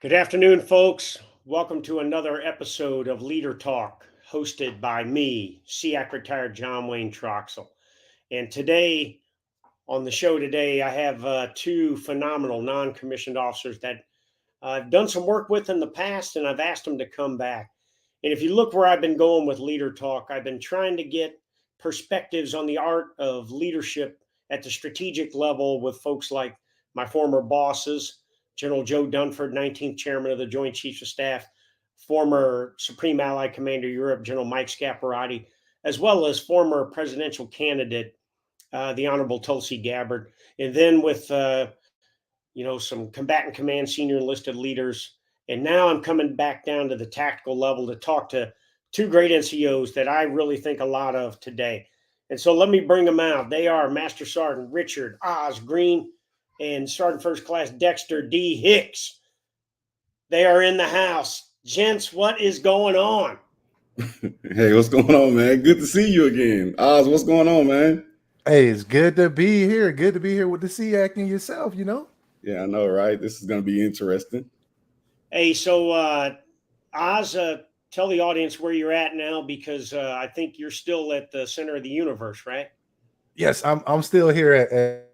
Good afternoon, folks. Welcome to another episode of Leader Talk, hosted by me, SEAC retired John Wayne Troxell. And today, on the show today, I have two phenomenal non-commissioned officers that I've done some work with in the past, and I've asked them to come back. And if you look where I've been going with Leader Talk, I've been trying to get perspectives on the art of leadership at the strategic level with folks like my former bosses, General Joe Dunford, 19th Chairman of the Joint Chiefs of Staff, former Supreme Allied Commander Europe, General Mike Scaparrotti, as well as former presidential candidate, the Honorable Tulsi Gabbard. And then with some combatant command senior enlisted leaders. And now I'm coming back down to the tactical level to talk to two great NCOs that I really think a lot of today. And so let me bring them out. They are Master Sergeant Richard Oz Green and Sergeant First Class Dexter D. Hicks. They are in the house. Gents, what is going on? Hey, what's going on, man? Good to see you again. Oz, what's going on, man? Hey, it's good to be here. Good to be here with the SEAC and yourself, Yeah, I know, right? This is going to be interesting. Hey, so Oz, tell the audience where you're at now, because I think you're still at the center of the universe, right? Yes, I'm still here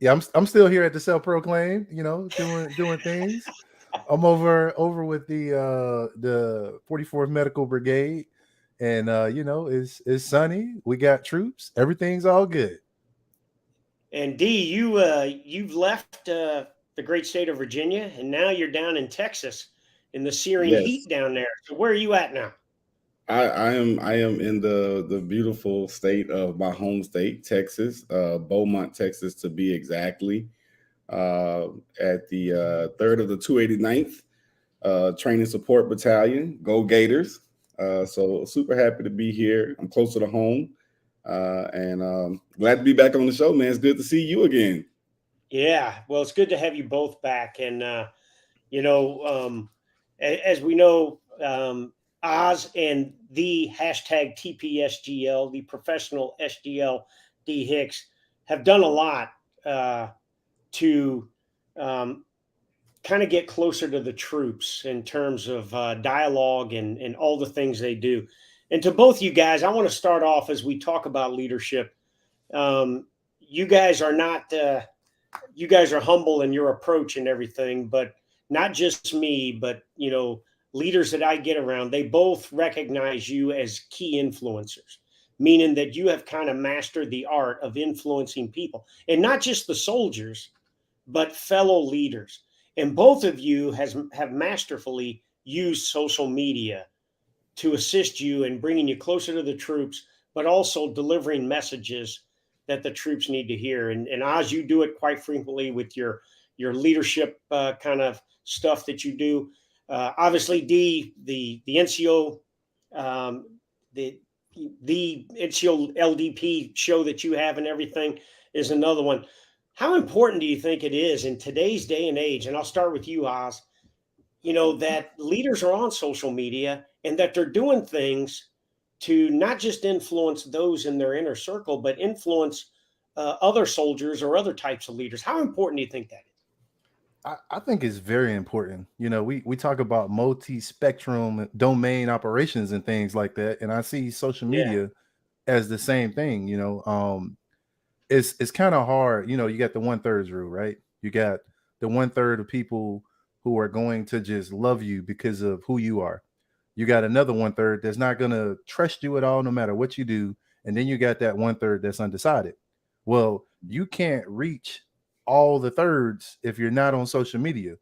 I'm still here at the self-proclaimed, doing things. I'm over with the 44th Medical Brigade, and it's sunny. We got troops. Everything's all good. And D, you've left the great state of Virginia, and now you're down in Texas in the searing Yes, heat down there. So where are you at now? I am in the beautiful state of my home state, Texas, Beaumont, Texas, to be exactly, at the third of the 289th Training Support Battalion. Go Gators! So super happy to be here. I'm closer to home, and glad to be back on the show, man. It's good to see you again. Yeah, well, it's good to have you both back. And as we know, Oz and the hashtag TPSGL, the professional SGL D Hicks, have done a lot to kind of get closer to the troops in terms of dialogue and all the things they do. And to both you guys, I want to start off as we talk about leadership. You guys are not, you guys are humble in your approach and everything, but not just me, but, leaders that I get around, they both recognize you as key influencers, meaning that you have kind of mastered the art of influencing people, and not just the soldiers, but fellow leaders. And both of you have masterfully used social media to assist you in bringing you closer to the troops, but also delivering messages that the troops need to hear. And Oz, you do it quite frequently with your leadership kind of stuff that you do. Obviously, D, the NCO, the NCO LDP show that you have and everything is another one. How important do you think it is in today's day and age? And I'll start with you, Oz. That leaders are on social media and that they're doing things to not just influence those in their inner circle, but influence other soldiers or other types of leaders. How important do you think that is? I think it's very important. We talk about multi-spectrum domain operations and things like that, and I see social Yeah. media as the same thing. It's kind of hard. You got the 1/3 rule, right? You got the 1/3 of people who are going to just love you because of who you are. You got another 1/3 that's not going to trust you at all, no matter what you do. And then you got that 1/3 that's undecided. Well, you can't reach all the thirds if you're not on social media,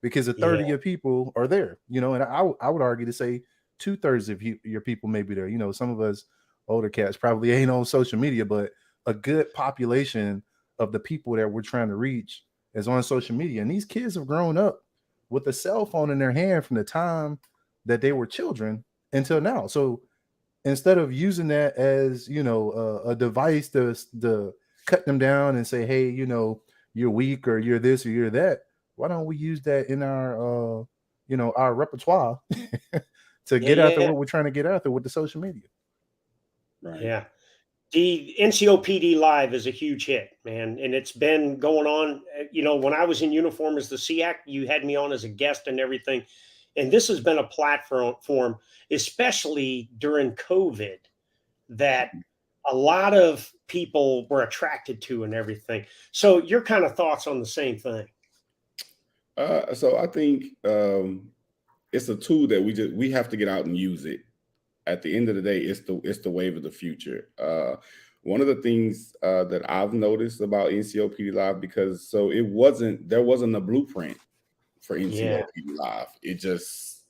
because a third Yeah. of your people are there, and I would argue to say 2/3 of your people may be there. Some of us older cats probably ain't on social media, but a good population of the people that we're trying to reach is on social media. And these kids have grown up with a cell phone in their hand from the time that they were children until now. So instead of using that as, a device to cut them down and say, hey, you're weak or you're this or you're that, why don't we use that in our repertoire to Yeah. get after Yeah. what we're trying to get after with the social media? Right. Yeah. The NCOPD Live is a huge hit, man, and it's been going on. When I was in uniform as the SEAC, you had me on as a guest and everything, and this has been a platform, especially during COVID, that a lot of people were attracted to and everything. So, your kind of thoughts on the same thing? So I think it's a tool that we have to get out and use it. At the end of the day, it's the wave of the future. One of the things that I've noticed about NCOPD Live, because there wasn't a blueprint for NCOPD Live. It just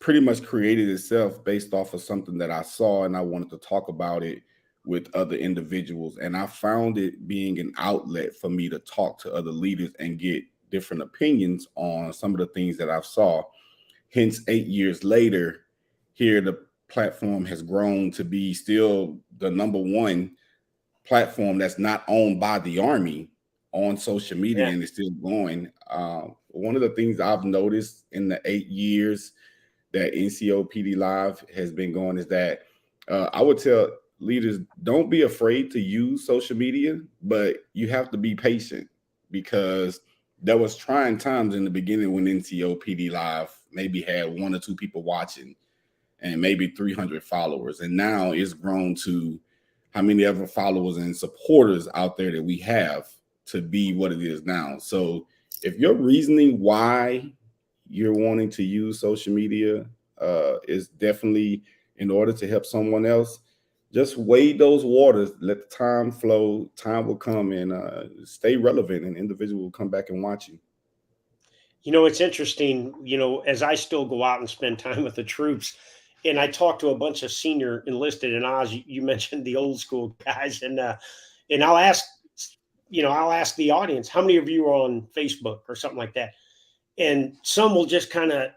pretty much created itself based off of something that I saw, and I wanted to talk about it with other individuals. And I found it being an outlet for me to talk to other leaders and get different opinions on some of the things that I saw. Hence, 8 years later, here the platform has grown to be still the number one platform that's not owned by the Army on social media, and it's still going. One of the things I've noticed in the 8 years that NCOPD Live has been going is that I would tell leaders, don't be afraid to use social media, but you have to be patient, because there was trying times in the beginning when NCOPD Live maybe had 1 or 2 people watching and maybe 300 followers. And now it's grown to how many other followers and supporters out there that we have to be what it is now. So if your reasoning why you're wanting to use social media is definitely in order to help someone else, just wade those waters, let the time flow, time will come, and stay relevant, and individual will come back and watch you. It's interesting, as I still go out and spend time with the troops, and I talk to a bunch of senior enlisted, and Oz, you mentioned the old school guys, and I'll ask the audience, how many of you are on Facebook or something like that? And some will just kind of,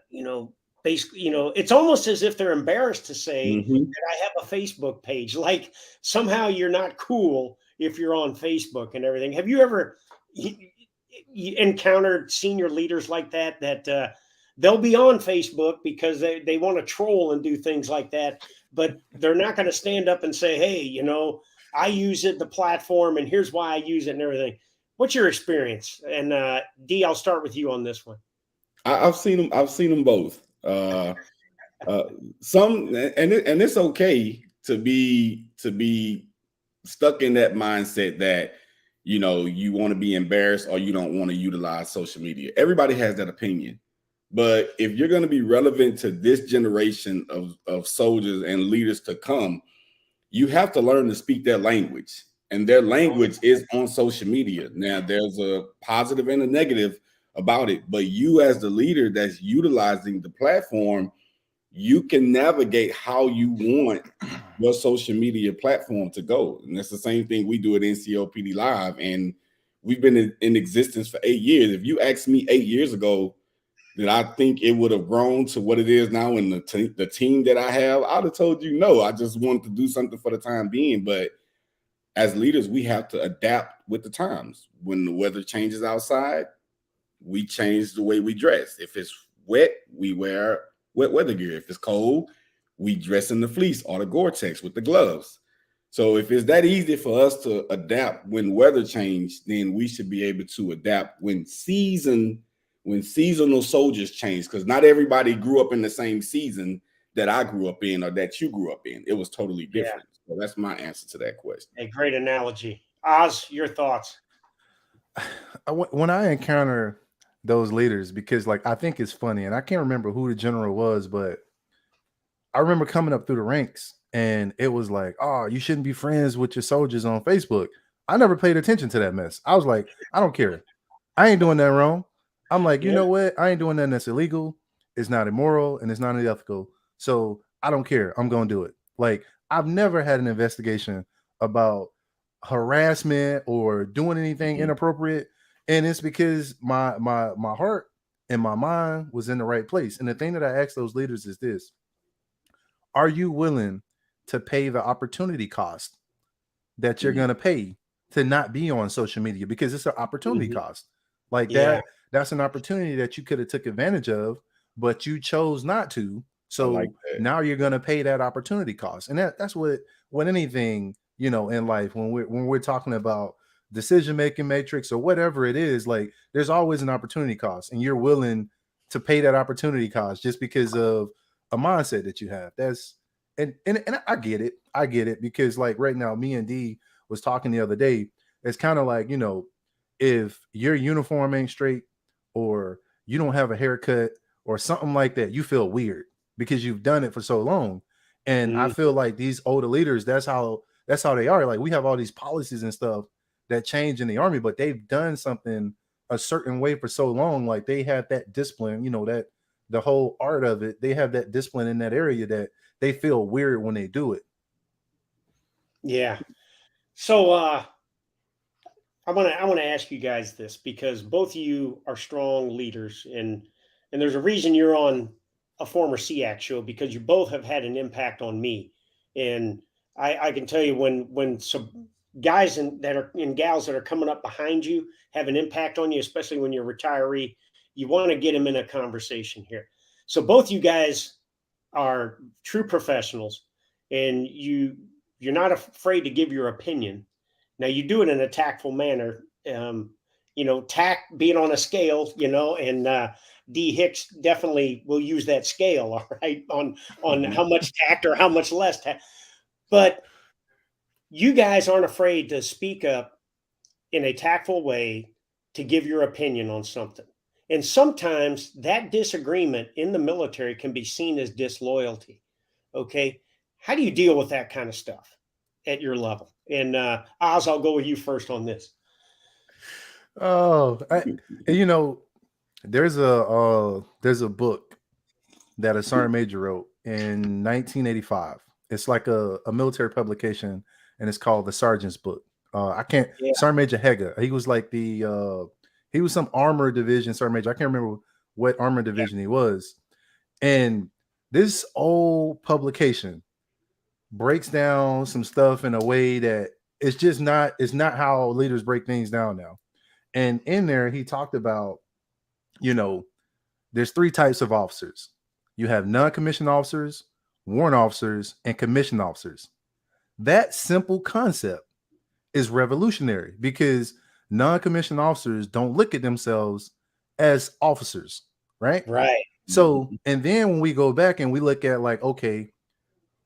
basically, it's almost as if they're embarrassed to say that I have a Facebook page. Like somehow you're not cool if you're on Facebook and everything. Have you ever encountered senior leaders like that they'll be on Facebook because they want to troll and do things like that, but they're not going to stand up and say, hey, I use it, the platform, and here's why I use it and everything. What's your experience? And D, I'll start with you on this one. I've seen them both. Some, and it's okay to be stuck in that mindset that you want to be embarrassed or you don't want to utilize social media. Everybody has that opinion, but if you're going to be relevant to this generation of soldiers and leaders to come, you have to learn to speak their language, and their language is on social media. Now, there's a positive and a negative about it, but you as the leader that's utilizing the platform, you can navigate how you want your social media platform to go. And that's the same thing we do at NCOPD Live, and we've been in existence for 8 years. If you asked me 8 years ago that I think it would have grown to what it is now in the team that I have, I'd have told you no. I just wanted to do something for the time being. But as leaders, we have to adapt with the times. When the weather changes outside, we change the way we dress. If it's wet, we wear wet weather gear. If it's cold, we dress in the fleece or the Gore-Tex with the gloves. So if it's that easy for us to adapt when weather change, then we should be able to adapt when seasonal soldiers change, because not everybody grew up in the same season that I grew up in or that you grew up in. It was totally different. So that's my answer to that question. A great analogy. Oz, your thoughts? When I encounter those leaders, because I think it's funny, and I can't remember who the general was, but I remember coming up through the ranks and it was like, oh, you shouldn't be friends with your soldiers on Facebook. I never paid attention to that mess. I was like, I don't care. I ain't doing that wrong. I'm like, you know what? I ain't doing nothing that's illegal. It's not immoral and it's not unethical. So I don't care. I'm going to do it. Like, I've never had an investigation about harassment or doing anything inappropriate. And it's because my heart and my mind was in the right place. And the thing that I ask those leaders is this: are you willing to pay the opportunity cost that you're going to pay to not be on social media? Because it's an opportunity cost. Like that's an opportunity that you could have took advantage of, but you chose not to. So now you're going to pay that opportunity cost. And that's what anything, in life, when we're talking about decision-making matrix or whatever it is, like there's always an opportunity cost, and you're willing to pay that opportunity cost just because of a mindset that you have. That's and I get it because like right now, me and D was talking the other day. It's kind of like, if your uniform ain't straight or you don't have a haircut or something like that, you feel weird because you've done it for so long. And I feel like these older leaders, that's how they are. Like we have all these policies and stuff that change in the Army, but they've done something a certain way for so long. Like they have that discipline, that the whole art of it, they have that discipline in that area that they feel weird when they do it. Yeah. So I want to ask you guys this, because both of you are strong leaders, and there's a reason you're on a former SEAC show, because you both have had an impact on me. And I can tell you when some guys and gals that are coming up behind you have an impact on you, especially when you're a retiree, you want to get them in a conversation here. So both you guys are true professionals, and you're not afraid to give your opinion. Now you do it in a tactful manner, tact being on a scale, and D Hicks definitely will use that scale, all right, on how much tact or how much less tact. But you guys aren't afraid to speak up in a tactful way to give your opinion on something. And sometimes that disagreement in the military can be seen as disloyalty. Okay. How do you deal with that kind of stuff at your level? And Oz, I'll go with you first on this. Oh, there's a book that a sergeant major wrote in 1985. It's like a military publication, and it's called The Sergeant's Book. Sergeant Major Hega. He was like he was some armor division sergeant major. I can't remember what armor division he was. And this old publication breaks down some stuff in a way that it's not how leaders break things down now. And in there, he talked about, there's 3 types of officers. You have non-commissioned officers, warrant officers, and commissioned officers. That simple concept is revolutionary because non-commissioned officers don't look at themselves as officers, right? Right. So, and then when we go back and we look at like, okay,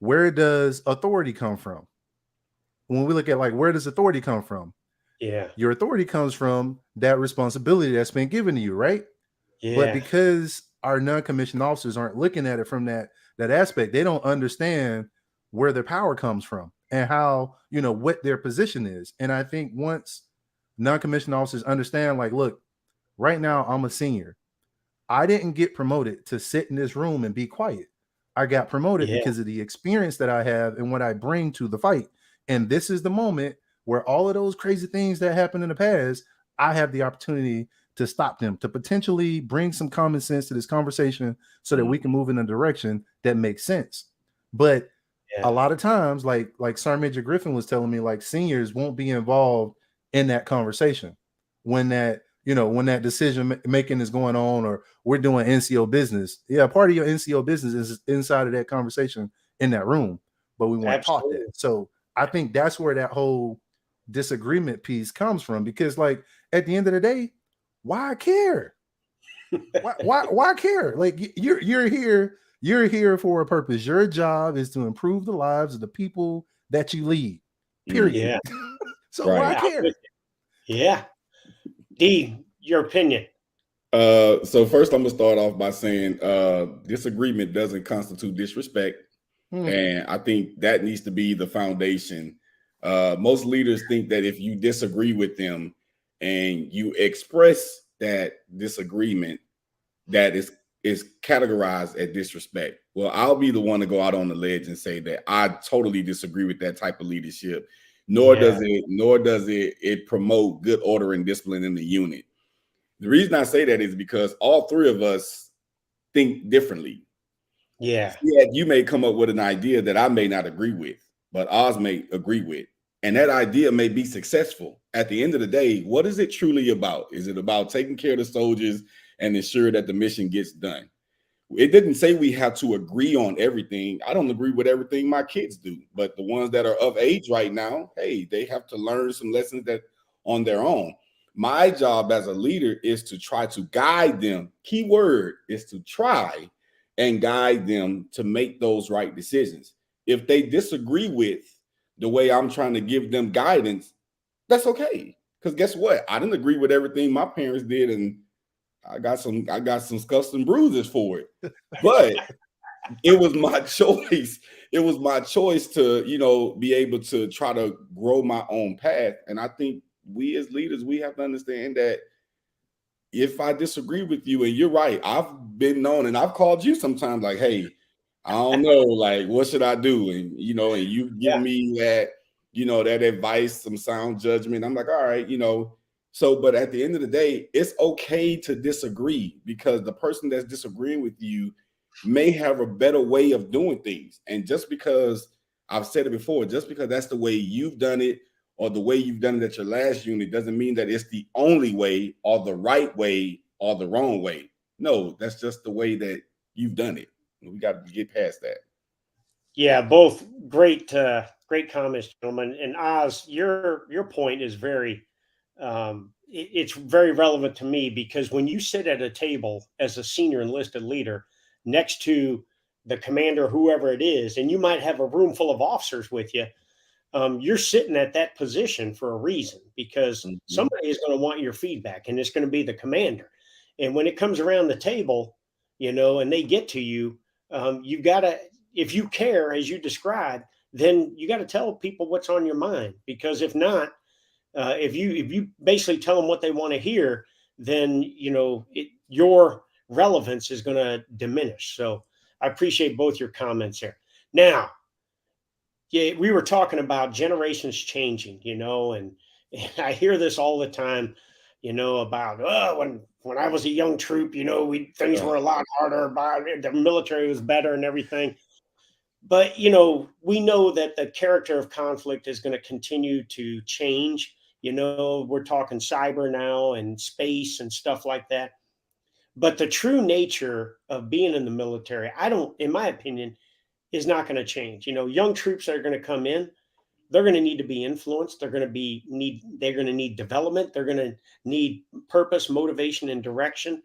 where does authority come from? When we look at like, where does authority come from? Yeah. Your authority comes from that responsibility that's been given to you, right? Yeah. But because our non-commissioned officers aren't looking at it from that aspect, they don't understand where their power comes from and how, what their position is. And I think once non-commissioned officers understand, like, look, right now I'm a senior. I didn't get promoted to sit in this room and be quiet. I got promoted because of the experience that I have and what I bring to the fight. And this is the moment where all of those crazy things that happened in the past, I have the opportunity to stop them, to potentially bring some common sense to this conversation so that we can move in a direction that makes sense. But a lot of times, like Sergeant Major Griffin was telling me, like seniors won't be involved in that conversation when that decision making is going on, or we're doing NCO business. Yeah, part of your NCO business is inside of that conversation in that room, but we want to talk that. So I think that's where that whole disagreement piece comes from, because like at the end of the day, why care? why care? Like you're here for a purpose. Your job is to improve the lives of the people that you lead. Period. Yeah. So why care? Yeah. D, your opinion. So first I'm gonna start off by saying disagreement doesn't constitute disrespect. And I think that needs to be the foundation. Most leaders think that if you disagree with them and you express that disagreement, that is categorized as disrespect. Well, I'll be the one to go out on the ledge and say that I totally disagree with that type of leadership. Nor does it promote good order and discipline in the unit. The reason I say that is because all 3 of us think differently. Yeah. You may come up with an idea that I may not agree with, but Oz may agree with. And that idea may be successful. At the end of the day, what is it truly about? Is it about taking care of the soldiers and ensure that the mission gets done? it didn't say we have to agree on everything. I don't agree with everything my kids do, but the ones that are of age right now, hey, they have to learn some lessons that on their own. My job as a leader is to try to guide them. Key word is to try and guide them to make those right decisions. If they disagree with the way I'm trying to give them guidance, that's okay. Because guess what? I didn't agree with everything my parents did, and I got some scuffs and bruises for it. But it was my choice. It was my choice to, be able to try to grow my own path. And I think we as leaders, we have to understand that if I disagree with you, and you're right, I've been known, and I've called you sometimes like, hey, I don't know, like, what should I do? And, and you've given me that, that advice, some sound judgment. I'm like, all right, So, but at the end of the day, it's okay to disagree, because the person that's disagreeing with you may have a better way of doing things. And just because, I've said it before, just because that's the way you've done it or the way you've done it at your last unit doesn't mean that it's the only way or the right way or the wrong way. No, that's just the way that you've done it. We got to get past that. Yeah, both great comments, gentlemen. And Oz, your point is it's very relevant to me, because when you sit at a table as a senior enlisted leader next to the commander, whoever it is, and you might have a room full of officers with you, you're sitting at that position for a reason, because somebody is going to want your feedback, and it's going to be the commander. And when it comes around the table, and they get to you, you've got to, if you care, as you described, then you got to tell people what's on your mind, because if not, if you basically tell them what they want to hear, then your relevance is going to diminish. So I appreciate both your comments there. Now, yeah, we were talking about generations changing, and I hear this all the time, about when I was a young troop, things were a lot harder, the military was better and everything. But we know that the character of conflict is going to continue to change. We're talking cyber now and space and stuff like that. But the true nature of being in the military, in my opinion, is not going to change. Young troops that are going to come in, they're going to need to be influenced. They're going to need development. They're going to need purpose, motivation, and direction.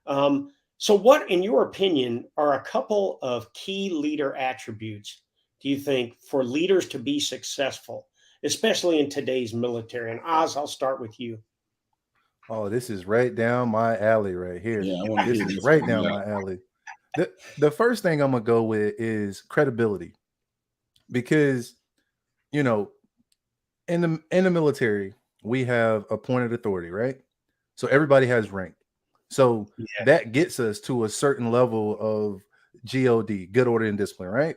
So what, in your opinion, are a couple of key leader attributes, do you think, for leaders to be successful, especially in today's military? And Oz, I'll start with you. Oh, this is right down my alley right here. Yeah, I want to this hear is this right one, down yeah. my alley. The first thing I'm going to go with is credibility, because, in the military, we have appointed authority, right? So everybody has rank. So that gets us to a certain level of GOD, good order and discipline, right?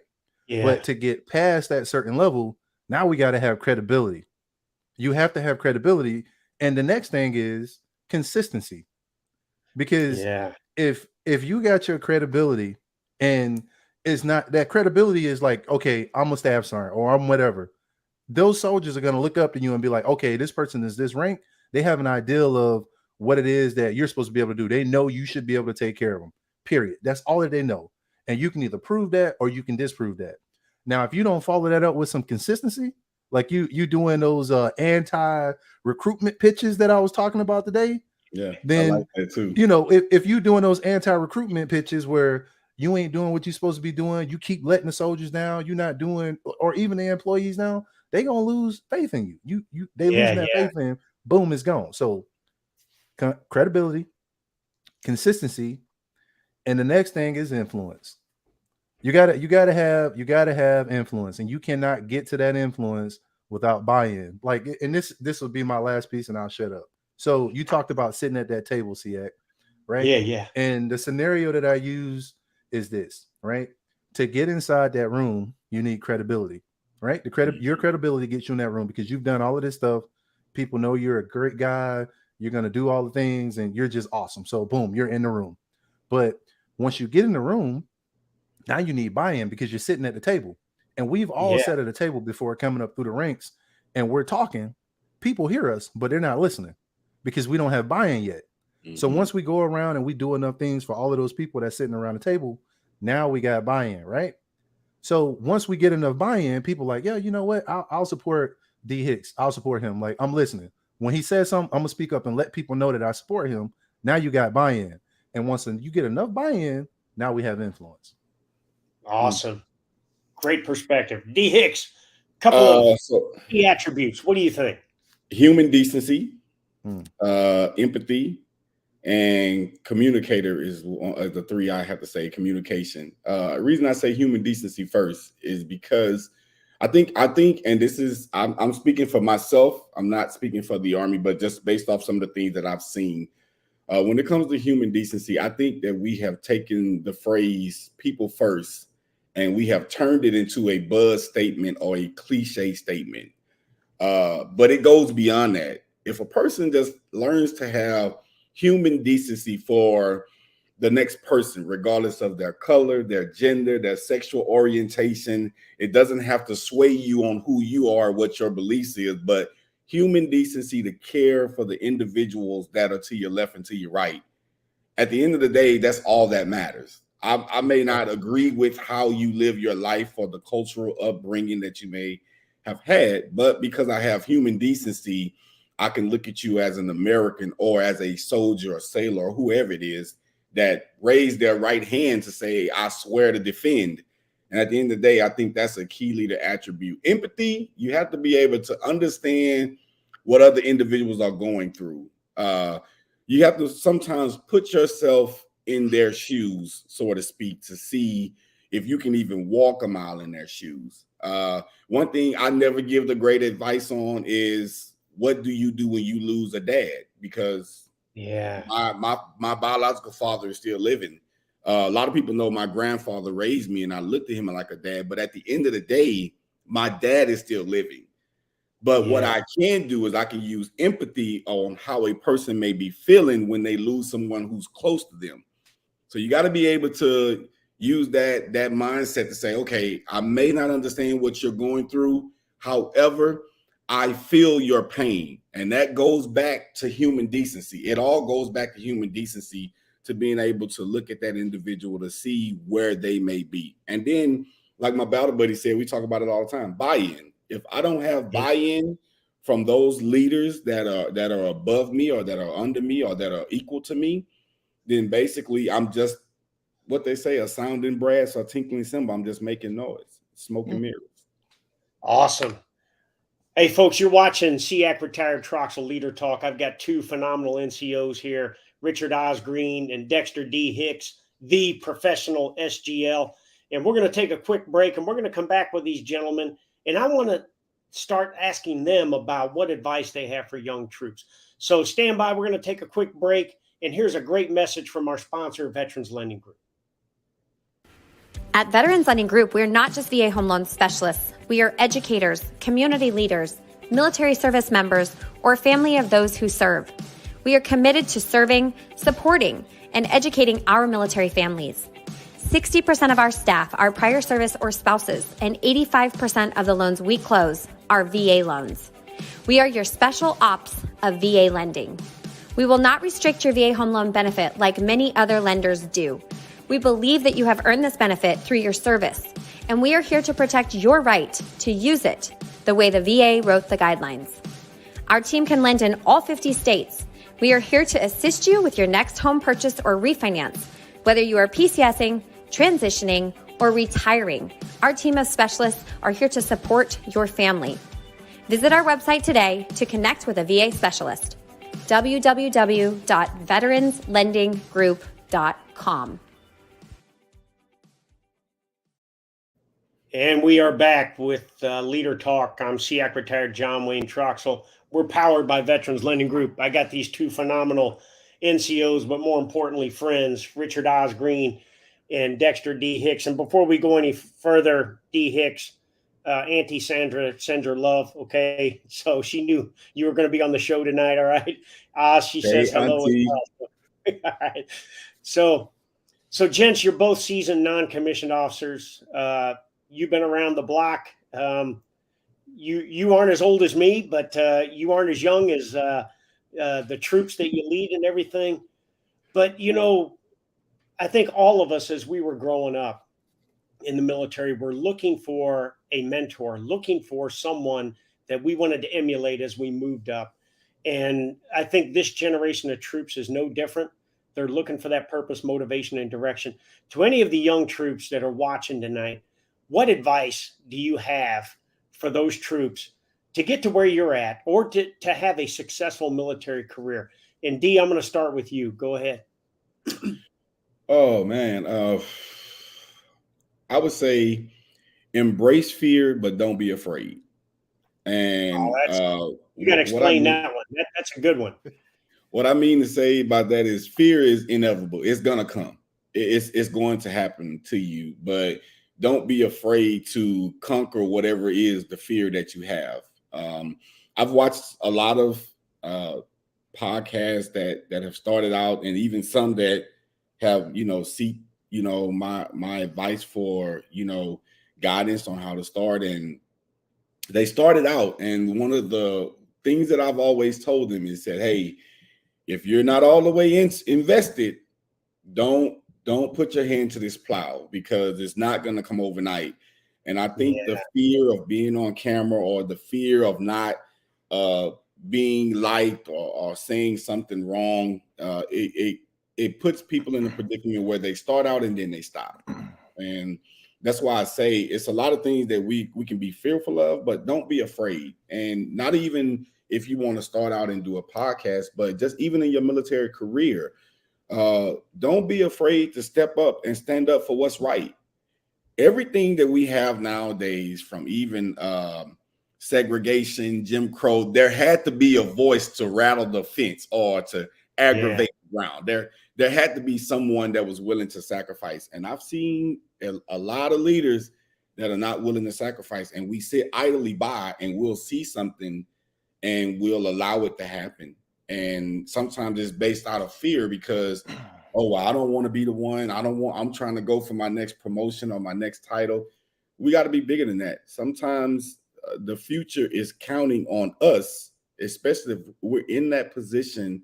Yeah. But to get past that certain level, now we got to have credibility. You have to have credibility. And the next thing is consistency. Because if you got your credibility, and it's not, that credibility is like, okay, I'm a staff sergeant or I'm whatever, those soldiers are going to look up to you and be like, okay, this person is this rank. They have an ideal of what it is that you're supposed to be able to do. They know you should be able to take care of them, period. That's all that they know. And you can either prove that or you can disprove that. Now, if you don't follow that up with some consistency, like you doing those anti-recruitment pitches that I was talking about today, then I like that too. If you doing those anti-recruitment pitches where you ain't doing what you're supposed to be doing, you keep letting the soldiers down, you're not doing, or even the employees now, they gonna lose faith in you. They losing that faith in, boom, it's gone. So credibility, consistency, and the next thing is influence. You gotta have influence, and you cannot get to that influence without buy-in. Like, and this will be my last piece, and I'll shut up. So you talked about sitting at that table, SEAC, right? Yeah. And the scenario that I use is this, right? To get inside that room, you need credibility, right? Your credibility gets you in that room because you've done all of this stuff. People know you're a great guy. You're going to do all the things and you're just awesome. So boom, you're in the room. But once you get in the room, now you need buy-in because you're sitting at the table. And we've all sat at a table before coming up through the ranks, and we're talking. People hear us, but they're not listening because we don't have buy-in yet. So once we go around and we do enough things for all of those people that's sitting around the table, now we got buy-in, right? So once we get enough buy-in, people like, yeah, you know what? I'll support D Hicks. I'll support him. Like, I'm listening. When he says something, I'm gonna speak up and let people know that I support him. Now you got buy-in. And once you get enough buy-in, now we have influence. Awesome. Great perspective. D Hicks, couple of key attributes. What do you think? Human decency, empathy, and communicator is the three I have to say. Communication. The reason I say human decency first is because I think, and this is, I'm speaking for myself. I'm not speaking for the Army, but just based off some of the things that I've seen. When it comes to human decency, I think that we have taken the phrase people first and we have turned it into a buzz statement or a cliche statement. But it goes beyond that. If a person just learns to have human decency for the next person, regardless of their color, their gender, their sexual orientation, it doesn't have to sway you on who you are, what your beliefs is, but human decency to care for the individuals that are to your left and to your right. At the end of the day, that's all that matters. I may not agree with how you live your life or the cultural upbringing that you may have had, but because I have human decency, I can look at you as an American or as a soldier or sailor or whoever it is that raised their right hand to say, I swear to defend. And at the end of the day, I think that's a key leader attribute. Empathy, you have to be able to understand what other individuals are going through. You have to sometimes put yourself in their shoes, so to speak, to see if you can even walk a mile in their shoes. One thing I never give the great advice on is, what do you do when you lose a dad? Because my biological father is still living. A lot of people know my grandfather raised me and I looked at him like a dad, but at the end of the day, my dad is still living. But what I can do is I can use empathy on how a person may be feeling when they lose someone who's close to them. So you got to be able to use that mindset to say, okay, I may not understand what you're going through. However, I feel your pain. And that goes back to human decency. It all goes back to human decency, to being able to look at that individual to see where they may be. And then, like my battle buddy said, we talk about it all the time, buy-in. If I don't have buy-in from those leaders that are above me or that are under me or that are equal to me, then basically I'm just, what they say, a sounding brass or tinkling cymbal. I'm just making noise, smoke and mirrors. Awesome. Hey, folks, you're watching SEAC Retired Troxell Leader Talk. I've got two phenomenal NCOs here, Richard Osgreen and Dexter D. Hicks, the professional SGL. And we're going to take a quick break, and we're going to come back with these gentlemen. And I want to start asking them about what advice they have for young troops. So stand by. We're going to take a quick break. And here's a great message from our sponsor, Veterans Lending Group. At Veterans Lending Group, we're not just VA home loan specialists. We are educators, community leaders, military service members, or family of those who serve. We are committed to serving, supporting, and educating our military families. 60% of our staff are prior service or spouses, and 85% of the loans we close are VA loans. We are your special ops of VA lending. We will not restrict your VA home loan benefit like many other lenders do. We believe that you have earned this benefit through your service, and we are here to protect your right to use it the way the VA wrote the guidelines. Our team can lend in all 50 states. We are here to assist you with your next home purchase or refinance, whether you are PCSing, transitioning, or retiring. Our team of specialists are here to support your family. Visit our website today to connect with a VA specialist. www.veteranslendinggroup.com. And we are back with Leader Talk. I'm SEAC retired John Wayne Troxell. We're powered by Veterans Lending Group. I got these two phenomenal NCOs, but more importantly, friends, Richard Osgreen and Dexter D. Hicks. And before we go any further, D. Hicks, Auntie Sandra sends her love, okay? So she knew you were going to be on the show tonight, all right? She says hello as well. All right. So gents, you're both seasoned non-commissioned officers. You've been around the block. You aren't as old as me, but you aren't as young as the troops that you lead and everything. But, I think all of us, as we were growing up in the military, were looking for a mentor, looking for someone that we wanted to emulate as we moved up. And I think this generation of troops is no different. They're looking for that purpose, motivation, and direction. To any of the young troops that are watching tonight, what advice do you have for those troops to get to where you're at, or to have a successful military career? And D, I'm going to start with you. Go ahead. Oh man, I would say embrace fear, but don't be afraid. And You got to explain that one. That's a good one. What I mean to say by that is fear is inevitable. It's gonna come. It's going to happen to you, but don't be afraid to conquer whatever is the fear that you have. I've watched a lot of podcasts that have started out, and even some that have seek my advice for guidance on how to start. And they started out, and one of the things that I've always told them is that, hey, if you're not all the way invested, don't put your hand to this plow, because it's not going to come overnight. And I think the fear of being on camera, or the fear of not being liked, or saying something wrong, it puts people in a predicament where they start out and then they stop. And that's why I say it's a lot of things that we can be fearful of, but don't be afraid. And not even if you want to start out and do a podcast, but just even in your military career, don't be afraid to step up and stand up for what's right. Everything that we have nowadays, from even segregation, Jim Crow, there had to be a voice to rattle the fence or to aggravate the ground. There had to be someone that was willing to sacrifice. And I've seen a lot of leaders that are not willing to sacrifice, and we sit idly by and we'll see something and we'll allow it to happen. And sometimes it's based out of fear, because, oh, well, I don't want to be the one. I'm trying to go for my next promotion or my next title. We got to be bigger than that. Sometimes the future is counting on us, especially if we're in that position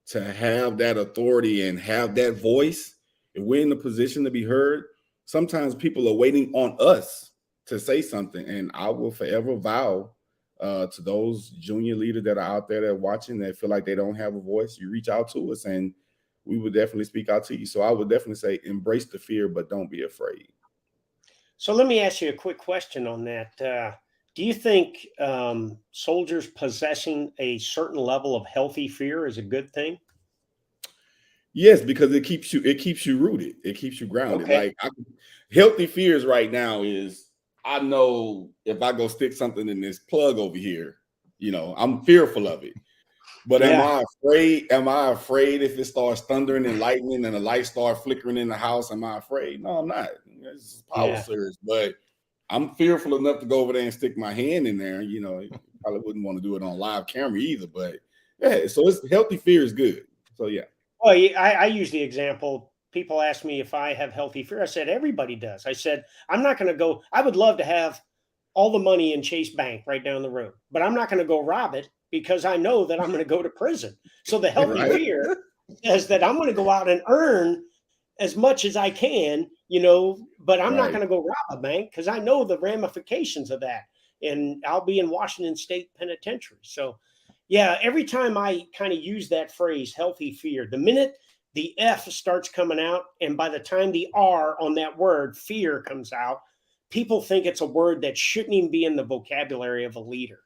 to have that authority and have that voice. If we're in the position to be heard, sometimes people are waiting on us to say something. And I will forever vow to those junior leaders that are out there that are watching, that feel like they don't have a voice, you reach out to us and we would definitely speak out to you. So I would definitely say embrace the fear, but don't be afraid. So let me ask you a quick question on that. Do you think soldiers possessing a certain level of healthy fear is a good thing? Yes, because it keeps you rooted. It keeps you grounded. Okay. Like healthy fears right now is, I know if I go stick something in this plug over here, I'm fearful of it. But am I afraid? Am I afraid if it starts thundering and lightning and the lights start flickering in the house? Am I afraid? No, I'm not. It's power surge, but I'm fearful enough to go over there and stick my hand in there. Probably wouldn't want to do it on live camera either. But so it's healthy fear is good. So yeah. Well, I use the example. People ask me if I have healthy fear. I said, everybody does. I said, I'm not going to go. I would love to have all the money in Chase Bank right down the road, but I'm not going to go rob it, because I know that I'm going to go to prison. So the healthy fear is that I'm going to go out and earn as much as I can, but I'm not going to go rob a bank, because I know the ramifications of that. And I'll be in Washington State Penitentiary. So yeah, every time I kind of use that phrase, healthy fear, the minute the F starts coming out, and by the time the R on that word, fear, comes out, people think it's a word that shouldn't even be in the vocabulary of a leader.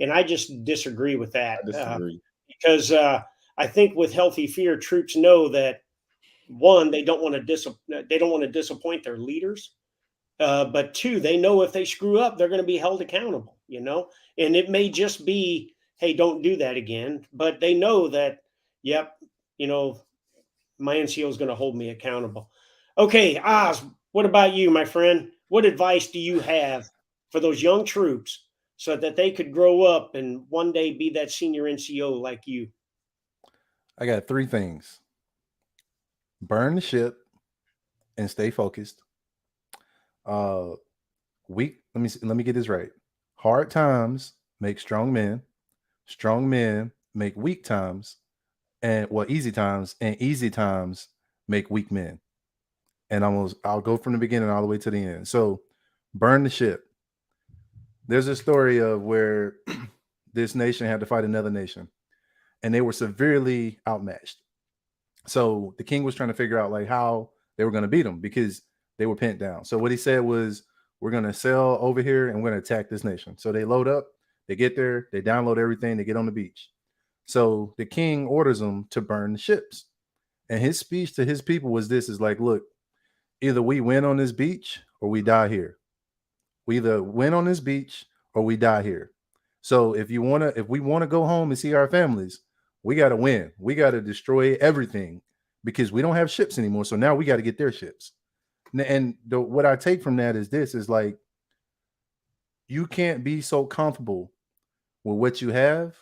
And I just disagree with that. I disagree. Because I think with healthy fear, troops know that, one, they don't want to disappoint their leaders. But two, they know if they screw up, they're going to be held accountable, and it may just be, hey, don't do that again. But they know that, my NCO is going to hold me accountable. Okay, Oz, what about you, my friend? What advice do you have for those young troops so that they could grow up and one day be that senior NCO like you? I got three things: burn the ship and stay focused. Let me get this right. Hard times make strong men. Strong men make weak times. easy times make weak men. And I'll go from the beginning all the way to the end. So burn the ship. There's a story of where this nation had to fight another nation and they were severely outmatched. So the king was trying to figure out like how they were going to beat them because they were pinned down. So what he said was, we're going to sail over here and we're going to attack this nation. So they load up, they get there, they download everything, they get on the beach. So the king orders them to burn the ships. And his speech to his people was this, is like, look, either we win on this beach or we die here. We either win on this beach or we die here. So if we want to go home and see our families, we got to win. We got to destroy everything because we don't have ships anymore. So now we got to get their ships. And what I take from that is this, is like, you can't be so comfortable with what you have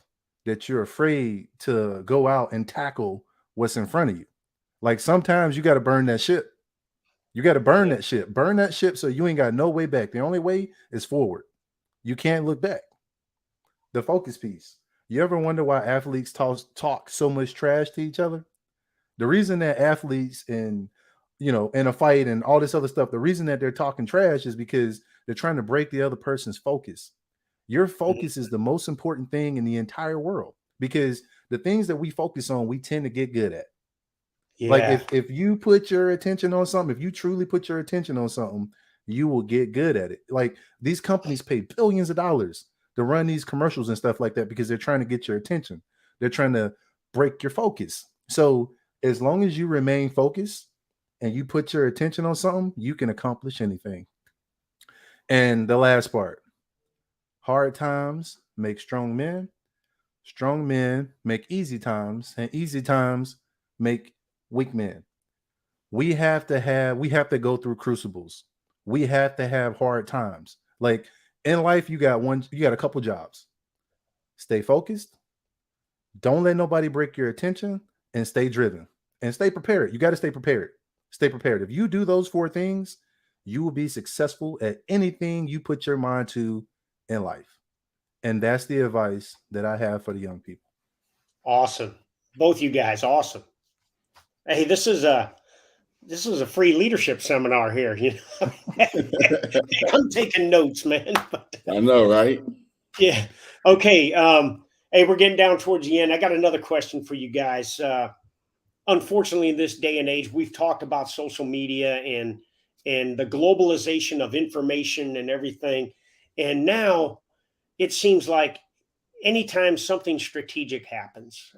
that you're afraid to go out and tackle what's in front of you. Like sometimes you got to burn that ship. You got to burn that ship. Burn that ship so you ain't got no way back. The only way is forward. You can't look back. The focus piece. You ever wonder why athletes talk so much trash to each other? The reason that athletes in a fight and all this other stuff, the reason that they're talking trash is because they're trying to break the other person's focus. Your focus is the most important thing in the entire world because the things that we focus on, we tend to get good at. Yeah. Like if you put your attention on something, if you truly put your attention on something, you will get good at it. Like these companies pay billions of dollars to run these commercials and stuff like that because they're trying to get your attention. They're trying to break your focus. So as long as you remain focused and you put your attention on something, you can accomplish anything. And the last part, hard times make strong men make easy times, and easy times make weak men. We have to go through crucibles. We have to have hard times. Like in life, you got a couple jobs. Stay focused. Don't let nobody break your attention, and stay driven and stay prepared. You got to stay prepared. Stay prepared. If you do those 4 things, you will be successful at anything you put your mind to in life. And that's the advice that I have for the young people. Awesome. Both you guys. Awesome. Hey, this is a free leadership seminar here. I'm taking notes, man. I know, right? Yeah. Okay. Hey, we're getting down towards the end. I got another question for you guys. Unfortunately, in this day and age, we've talked about social media and the globalization of information and everything. And now it seems like anytime something strategic happens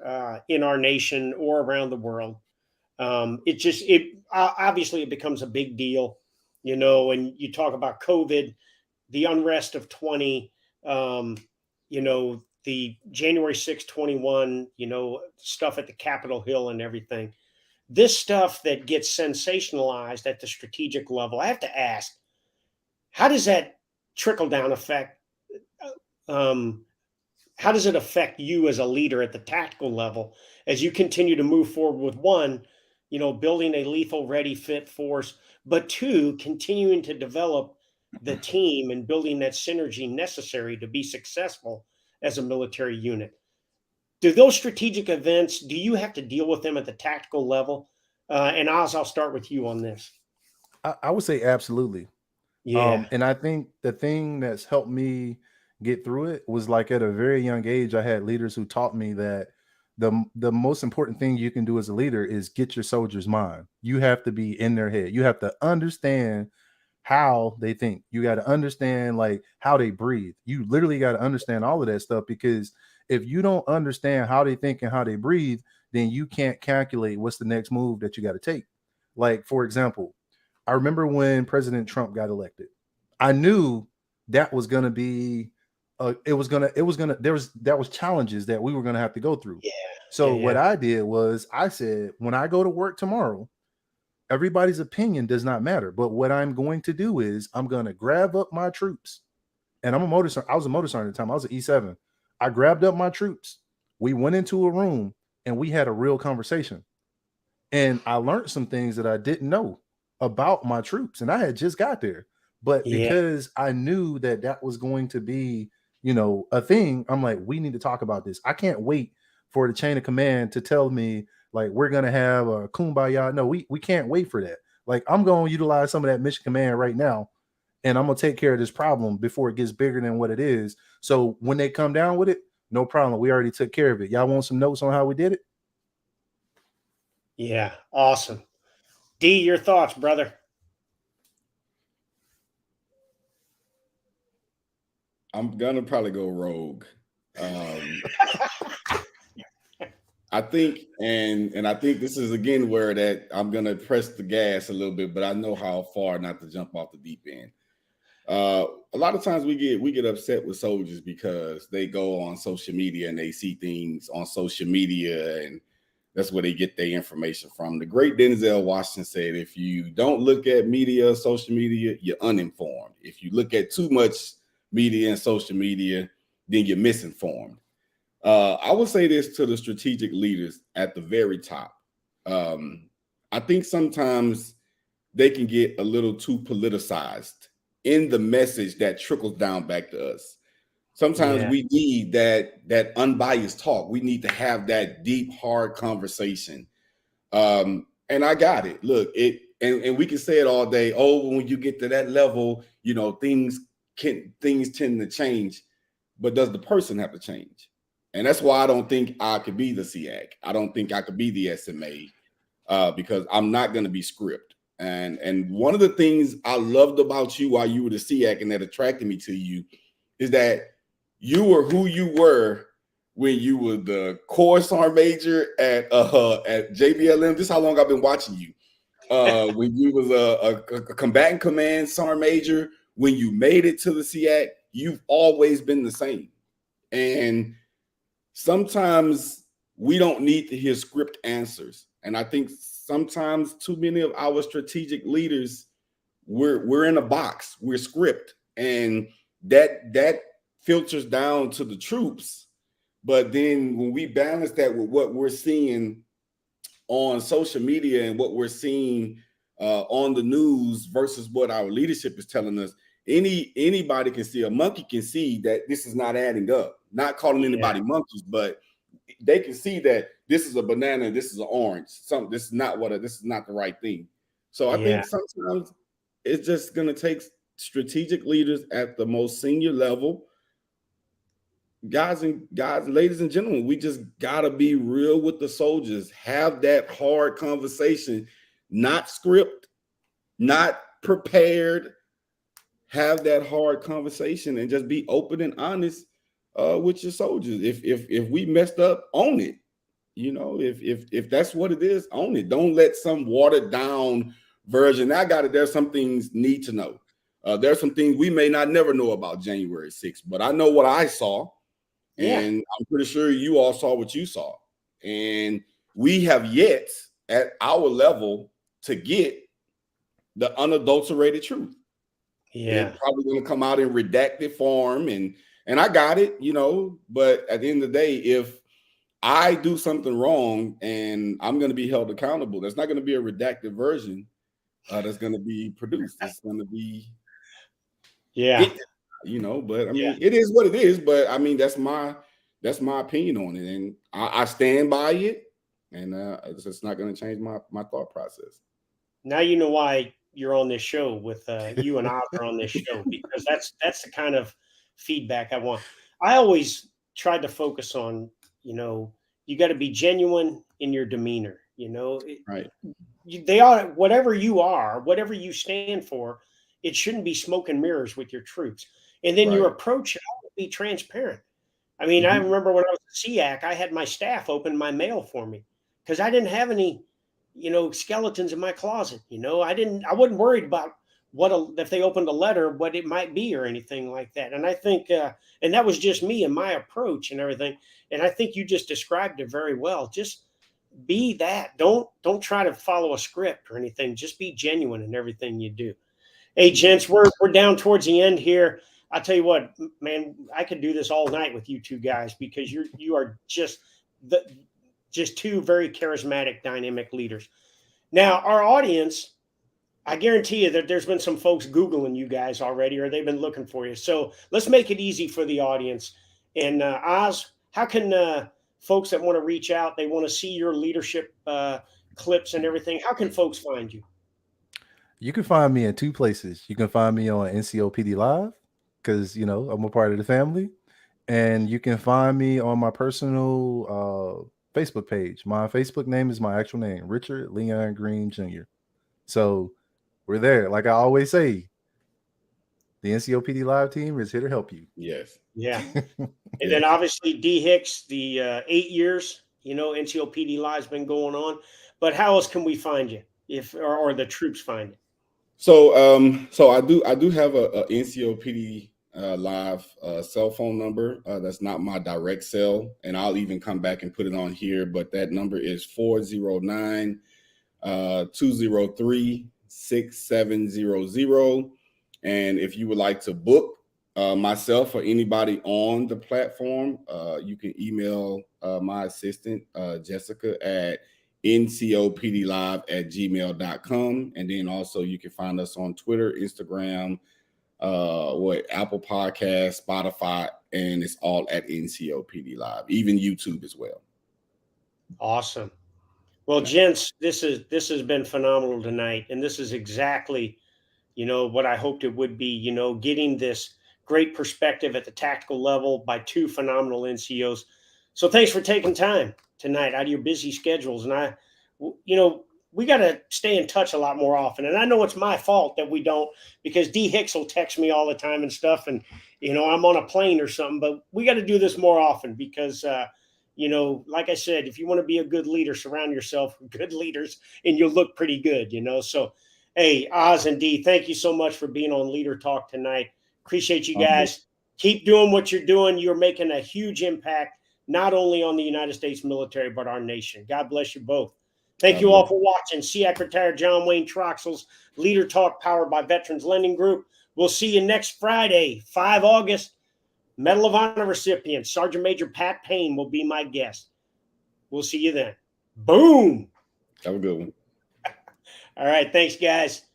in our nation or around the world, obviously it becomes a big deal, and you talk about COVID, the unrest of 20, the January 6, 21, stuff at the Capitol Hill and everything. This stuff that gets sensationalized at the strategic level, I have to ask, how does that trickle down effect? How does it affect you as a leader at the tactical level as you continue to move forward with one, building a lethal, ready, fit force, but 2, continuing to develop the team and building that synergy necessary to be successful as a military unit? Do those strategic events, do you have to deal with them at the tactical level? And Oz, I'll start with you on this. I would say absolutely. Yeah. And I think the thing that's helped me get through it was like at a very young age, I had leaders who taught me that the most important thing you can do as a leader is get your soldiers' mind. You have to be in their head. You have to understand how they think. You got to understand like how they breathe. You literally got to understand all of that stuff, because if you don't understand how they think and how they breathe, then you can't calculate what's the next move that you got to take. Like, for example, I remember when President Trump got elected, I knew that was going to be there was challenges that we were going to have to go through. Yeah. So what I did was I said, when I go to work tomorrow, everybody's opinion does not matter. But what I'm going to do is I'm going to grab up my troops, and I was a motor sergeant at the time. I was an E7. I grabbed up my troops. We went into a room and we had a real conversation. And I learned some things that I didn't know about my troops. And I had just got there. But because I knew that was going to be, a thing, I'm like, we need to talk about this. I can't wait for the chain of command to tell me like we're gonna have a kumbaya. No, we can't wait for that. Like I'm gonna utilize some of that mission command right now, and I'm gonna take care of this problem before it gets bigger than what it is. So when they come down with it, no problem. We already took care of it. Y'all want some notes on how we did it? Yeah, awesome. D, your thoughts, brother? I'm gonna probably go rogue. I think, and I think this is again where that I'm gonna press the gas a little bit, but I know how far not to jump off the deep end. A lot of times we get upset with soldiers because they go on social media and they see things on social media, and that's where they get their information from. The great Denzel Washington said, "If you don't look at media, social media, you're uninformed. If you look at too much media and social media, then you're misinformed." I will say this to the strategic leaders at the very top. I think sometimes they can get a little too politicized in the message that trickles down back to us. Sometimes we need that unbiased talk. We need to have that deep, hard conversation. And I got it. Look, and we can say it all day. Oh, when you get to that level, you know, things tend to change. But does the person have to change? And that's why I don't think I could be the SEAC. I don't think I could be the SMA because I'm not going to be script. And one of the things I loved about you while you were the SEAC and that attracted me to you is that you were who you were when you were the Corps Sergeant Major at JBLM. This is how long I've been watching you. When you was a combatant command Sergeant Major, when you made it to the SEAC, you've always been the same. And sometimes we don't need to hear script answers. And I think sometimes too many of our strategic leaders, we're in a box, we're script, and that filters down to the troops. But then when we balance that with what we're seeing on social media and what we're seeing on the news versus what our leadership is telling us, anybody can see, a monkey can see that this is not adding up. Not calling anybody monkeys, but they can see that this is a banana, this is an orange. This is not the right thing. So I think sometimes it's just going to take strategic leaders at the most senior level. Guys, ladies and gentlemen, we just gotta be real with the soldiers. Have that hard conversation, not script, not prepared. Have that hard conversation and just be open and honest with your soldiers. If we messed up, own it. You know, if that's what it is, own it. Don't let some watered down version. I got it. There's some things need to know. There's some things we may not never know about January 6th, but I know what I saw. And I'm pretty sure you all saw what you saw. And we have yet at our level to get the unadulterated truth. It's probably going to come out in redacted form. And I got it, you know, but at the end of the day, if I do something wrong and I'm going to be held accountable, there's not going to be a redacted version that's going to be produced. It's going to be, you know, but I mean, it is what it is. But I mean, that's my opinion on it, and I stand by it, and it's just not going to change my thought process. Now you know why you're on this show with you and I are on this show, because that's the kind of feedback I want. I always tried to focus on, you know, you got to be genuine in your demeanor. You know, they are whatever you are, whatever you stand for. It shouldn't be smoke and mirrors with your troops. And then your approach should be transparent. I mean, I remember when I was a SEAC, I had my staff open my mail for me because I didn't have any, you know, skeletons in my closet. You know, I wasn't worried about if they opened a letter, what it might be or anything like that. And I think, and that was just me and my approach and everything. And I think you just described it very well. Just be that. Don't try to follow a script or anything. Just be genuine in everything you do. Hey, gents, we're down towards the end here. I'll tell you what, man, I could do this all night with you two guys because you are just two very charismatic, dynamic leaders. Now, our audience, I guarantee you that there's been some folks Googling you guys already, or they've been looking for you. So let's make it easy for the audience. And Oz, how can folks that want to reach out, they want to see your leadership clips and everything, how can folks find you? You can find me in two places. You can find me on NCOPD Live because, I'm a part of the family. And you can find me on my personal Facebook page. My Facebook name is my actual name, Richard Leon Green Jr. So we're there. Like I always say, the NCOPD Live team is here to help you. Yes. Yeah. And then obviously D Hicks, the 8 years, NCOPD Live's been going on. But how else can we find you or the troops find you? So I do have a NCOPD Live cell phone number. That's not my direct cell, and I'll even come back and put it on here. But that number is 409-203-6700. And if you would like to book myself or anybody on the platform, you can email my assistant Jessica at ncopdlive@gmail.com. And then also you can find us on Twitter, Instagram, Apple Podcasts, Spotify, and it's all at NCOPD Live, even YouTube as well. Awesome. Well, gents, this has been phenomenal tonight. And this is exactly, what I hoped it would be, getting this great perspective at the tactical level by two phenomenal NCOs. So thanks for taking time tonight out of your busy schedules. And we got to stay in touch a lot more often. And I know it's my fault that we don't, because D Hicks will text me all the time and stuff. And, I'm on a plane or something, but we got to do this more often because, like I said, if you want to be a good leader, surround yourself with good leaders and you'll look pretty good, So, hey, Oz and D, thank you so much for being on Leader Talk tonight. Appreciate you guys. Keep doing what you're doing. You're making a huge impact, not only on the United States military, but our nation. God bless you both. Thank you all for watching. SEAC retired John Wayne Troxell's Leader Talk, powered by Veterans Lending Group. We'll see you next Friday, 5 August. Medal of Honor recipient, Sergeant Major Pat Payne, will be my guest. We'll see you then. Boom. Have a good one. All right. Thanks, guys.